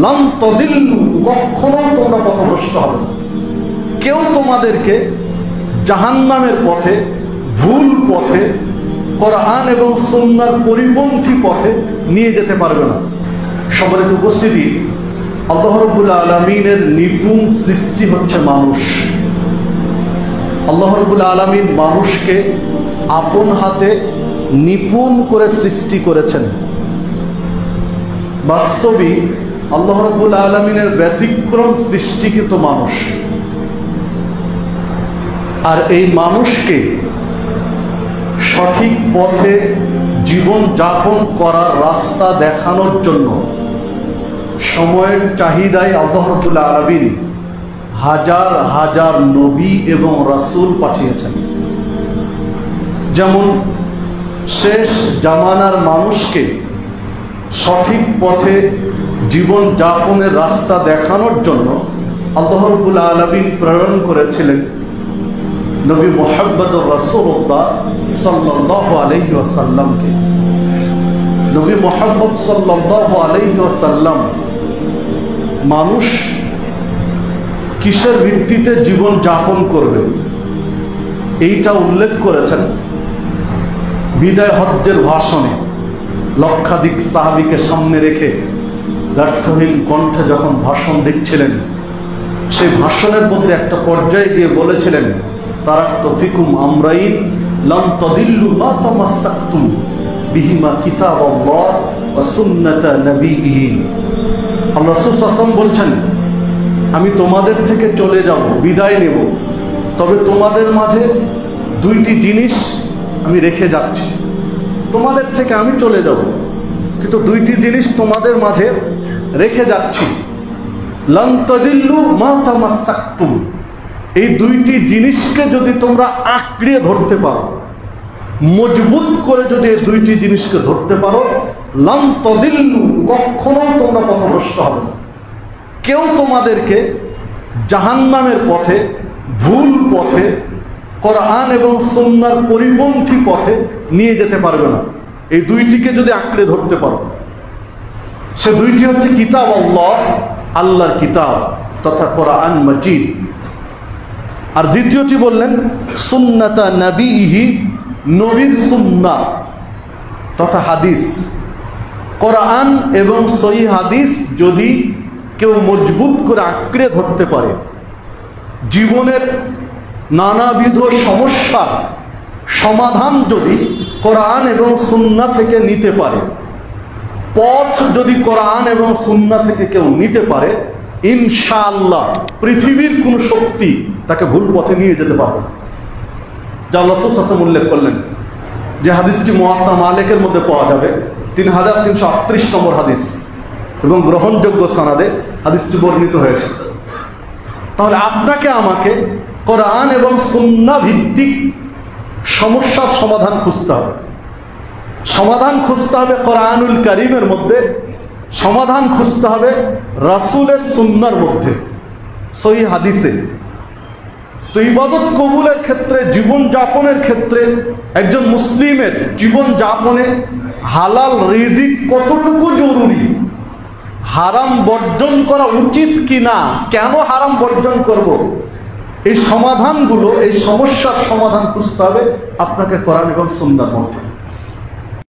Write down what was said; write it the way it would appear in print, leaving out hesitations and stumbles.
লান তাদিল্লু, কখনো তোমরা পথভ্রষ্ট হবে না। কেউ তোমাদেরকে জাহান্নামের পথে, ভুল পথে, কোরআন এবং সুন্নাহর পরিপন্থী পথে নিয়ে যেতে পারবে না। সম্মানিত উপস্থিতি, আল্লাহ রাব্বুল আলামিনের নিপুণ সৃষ্টি হচ্ছে মানুষ। আল্লাহ রাব্বুল আলামিন মানুষকে আপন হাতে নিপুণ করে সৃষ্টি করেছেন। বাস্তবিক আল্লাহ রাব্বুল আলামিনের ব্যতিক্রম সৃষ্টিকৃত মানুষ। আর এই মানুষকে সঠিক পথে জীবন যাপন করার রাস্তা দেখানোর জন্য সময়ের চাহিদায় আল্লাহ রাব্বুল আলামিন হাজার হাজার নবী এবং রাসূল পাঠিয়েছেন। যেমন শেষ জামানার মানুষকে সঠিক পথে জীবন যাপনের রাস্তা দেখানোর জন্য আল্লাহ রাব্বুল আলামিন প্রেরণ করেছিলেন নবী মুহাম্মদুর রাসূলুল্লাহ সাল্লাল্লাহু আলাইহি ওয়াসাল্লামকে। নবী মুহাম্মদ সাল্লাল্লাহু আলাইহি ওয়াসাল্লাম মানুষ কিসের ভিত্তিতে জীবন যাপন করবে এইটা উল্লেখ করেছেন বিদায় হজ্জের ভাষণে। লক্ষাধিক সাহাবীকে সামনে রেখে ব্যর্থহীন কণ্ঠে যখন ভাষণ দিচ্ছিলেন, সেই ভাষণের মধ্যে একটা পর্যায়ে গিয়ে বলেছিলেন, তারাক্তু ফিকুম আমরাইন লান তাদিল্লু মা তামাসসাকতুম বিহিমা কিতাবাল্লাহ ওয়া সুন্নাতা নবিয়্যিহি। আল্লাহ রাসূল সাল্লাল্লাহু আলাইহি ওয়াসাল্লাম বলছেন, আমি তোমাদের থেকে চলে যাব, বিদায় নেব, তবে তোমাদের মাঝে দুইটি জিনিস আমি রেখে যাচ্ছি। তোমাদের থেকে আমি চলে যাব, কিন্তু দুইটি জিনিস তোমাদের মাঝে রেখে যাচ্ছি। লান তাদিল্লু মা তামাসসাকতুম, এই দুইটি জিনিসকে যদি তোমরা আঁকড়িয়ে ধরতে পারো, মজবুত করে যদি এই দুইটি জিনিসকে ধরতে পারো, লান তাদিল্লু, কখনো তোমরা পথভ্রষ্ট হবে না। কেউ তোমাদেরকে জাহান্নামের পথে, ভুল পথে, কোরআন এবং সুন্নাহর পরিপন্থী পথে নিয়ে যেতে পারবে না। এই দুইটিকে যদি আঁকড়ে ধরতে পারো, সে দুইটি হচ্ছে কিতাব আল্লাহ, আল্লাহর কিতাব তথা কোরআন মাজিদ। আর দ্বিতীয়টি বললেন সুন্নাতা নবিয়্যিহি, নবীর সুন্নাহ তথা হাদিস। কোরআন এবং সহিহ হাদিস যদি কেউ মজবুত করে আঁকড়ে ধরতে পারে, জীবনের নানাবিধ সমস্যার সমাধান যদি কোরআন এবং সুন্নাহ থেকে নিতে পারে, পথ যদি কোরআন এবং সুন্নাহ থেকে কেউ নিতে পারে, ইনশাআল্লাহ পৃথিবীর কোন শক্তি তাকে ভুল পথে নিয়ে যেতে পারবে। যা রাসূল সাল্লাল্লাহু আলাইহি ওয়াসাল্লাম উল্লেখ করলেন, যে হাদিসটি মুওয়াত্তা মালিকের মধ্যে পাওয়া যাবে, 3338 নম্বর হাদিস এবং গ্রহণযোগ্য সনদে হাদিসটি বর্ণিত হয়েছে। তাহলে আপনাকে আমাকে কোরআন এবং সুন্নাহ ভিত্তিক সমস্যার সমাধান খুঁজতে হবে। সমাধান খুঁজতে হবে কোরআনুল কারীমের মধ্যে, সমাধান খুঁজতে হবে রাসূলের সুন্নাহর মধ্যে, সহিহ হাদিসে। তো ইবাদত কবুলের ক্ষেত্রে, জীবন যাপনের ক্ষেত্রে একজন মুসলিমের জীবন যাপনে হালাল রিজিক কতটুকু জরুরি, হারাম বর্জন করা উচিত কিনা, কেন হারাম বর্জন করব, এই সমাধানগুলো, এই সমস্যার সমাধান খুঁজতে হবে আপনাকে কোরআন এবং সুন্নাহর মধ্যে।